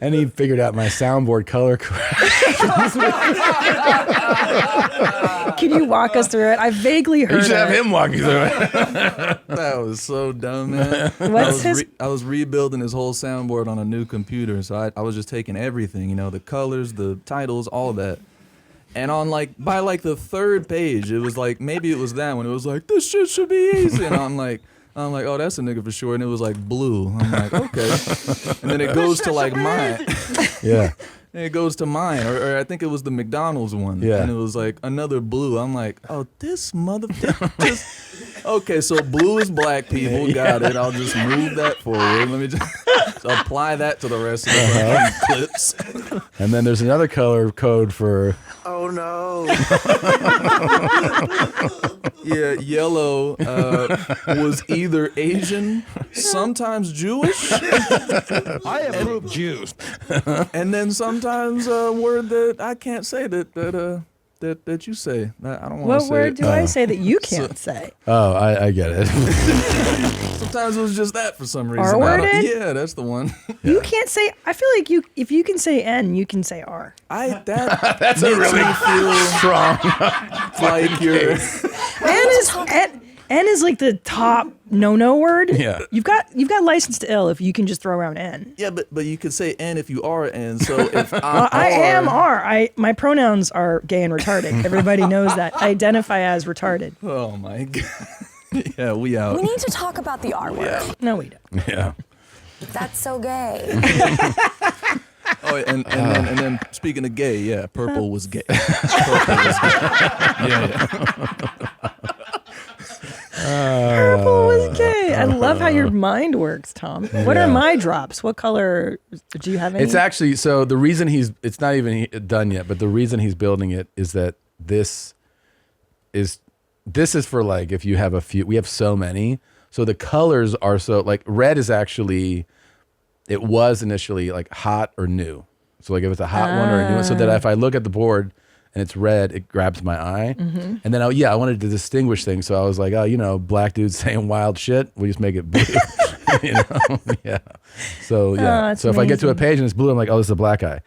And he figured out my soundboard color corrections. Can you walk us through it? I vaguely heard You should have him walk you through it. That was so dumb, man. I was rebuilding his whole soundboard on a new computer, so I was just taking everything, the colors, the titles, all of that. And on by the third page, it was like, maybe it was that one. It was like, this shit should be easy. And I'm like, oh, that's a nigga for sure. And it was like blue. I'm like, okay. And then it goes to mine. Yeah. And it goes to mine, or I think it was the McDonald's one. Yeah. And it was like another blue. I'm like, oh, this motherfucker. Okay, so blue is black people. Got it. I'll just move that forward. Let me just apply that to the rest of the clips. And then there's another color code for... Oh, no. Yeah, yellow was either Asian, sometimes Jewish. I approve Jews. And then sometimes a word that I can't say that you say. I don't want to say What word it. do I say that you can't say? Oh, I get it. Sometimes it was just that for some reason. R-worded? Yeah, that's the one. You can't say. I feel like if you can say N, you can say R. That's a really strong. Like you're. N is like the top no word. Yeah. You've got license to ill if you can just throw around N. Yeah, but you could say N if you are N. So if I am R. My pronouns are gay and retarded. Everybody knows that. I identify as retarded. Oh my god. Yeah, we out. We need to talk about the R word. Yeah. No, we don't. Yeah. That's so gay. Oh, and then speaking of gay, yeah, purple was gay. Purple was gay. Yeah. Purple was gay. I love how your mind works, Tom. What are my drops? What color do you have? Any? It's actually, so the reason it's not even done yet, but the reason he's building it is that this is for like, if you have a few, we have so many. So the colors are so like red is actually, it was initially like hot or new. So like if it's a hot one or a new one, so that if I look at the board and it's red, it grabs my eye. Mm-hmm. And then, I wanted to distinguish things. So I was like, black dudes saying wild shit. We just make it blue. Yeah. So, yeah. So if I get to a page and it's blue, I'm like, oh, this is a black eye.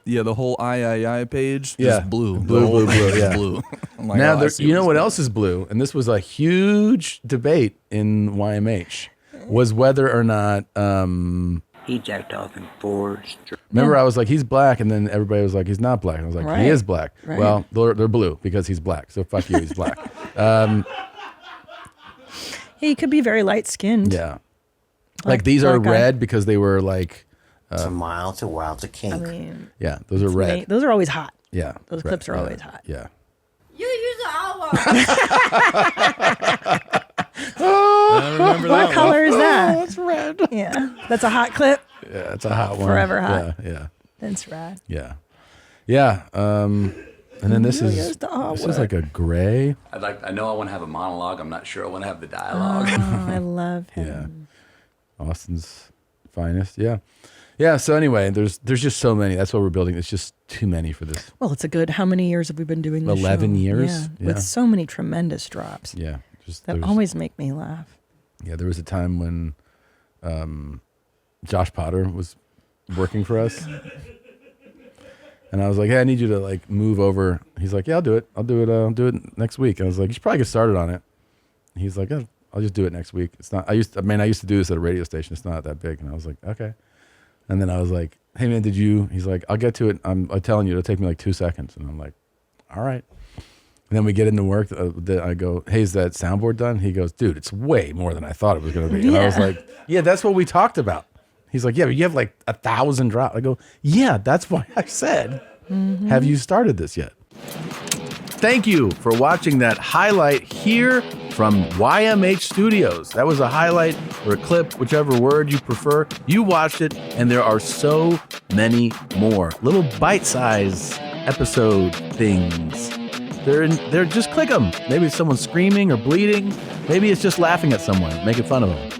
Yeah, the whole I page, just blue. Blue, yeah. Blue. Like, now, you know what else is blue? And this was a huge debate in YMH, was whether or not... He jacked off in 4 straight. Remember, I was like, he's black, and then everybody was like, he's not black. And I was like, he is black. Right. Well, they're blue because he's black, so fuck you, he's black. He could be very light-skinned. Yeah. Like these are red because they were like... From mild to wild to kink. I mean... Yeah, those are red. Those are always hot. Yeah. Those clips are always hot. Yeah. You use the hour. I remember that. What color is that? Oh, it's red. Yeah. That's a hot clip. Yeah, it's a hot one. Forever hot. Yeah. That's rad. Yeah. Yeah. And then this is like a gray. I know I want to have a monologue. I'm not sure I want to have the dialogue. Oh, I love him. Yeah. Austin's finest. Yeah. Yeah. So anyway, there's just so many. That's what we're building. It's just too many for this. Well, it's a good. How many years have we been doing this? 11 show? years. Yeah. With so many tremendous drops. Yeah. That always make me laugh. Yeah. There was a time when Josh Potter was working for us. And I was like, hey, I need you to like move over. He's like, yeah, I'll do it. I'll do it next week. And I was like, you should probably get started on it. And he's like, oh, I'll just do it next week. It's not, I used to do this at a radio station. It's not that big. And I was like, okay. And then I was like, hey man, he's like, I'll get to it. I'm telling you, it'll take me like 2 seconds. And I'm like, all right. And then we get into work. I go, hey, is that soundboard done? He goes, dude, it's way more than I thought it was going to be. Yeah. And I was like, yeah, that's what we talked about. He's like, yeah, but you have like 1,000 drops. I go, yeah, that's why I said, have you started this yet? Thank you for watching that highlight here from YMH Studios. That was a highlight or a clip, whichever word you prefer. You watched it, and there are so many more little bite-sized episode things. They're just click them. Maybe it's someone screaming or bleeding. Maybe it's just laughing at someone, making fun of them.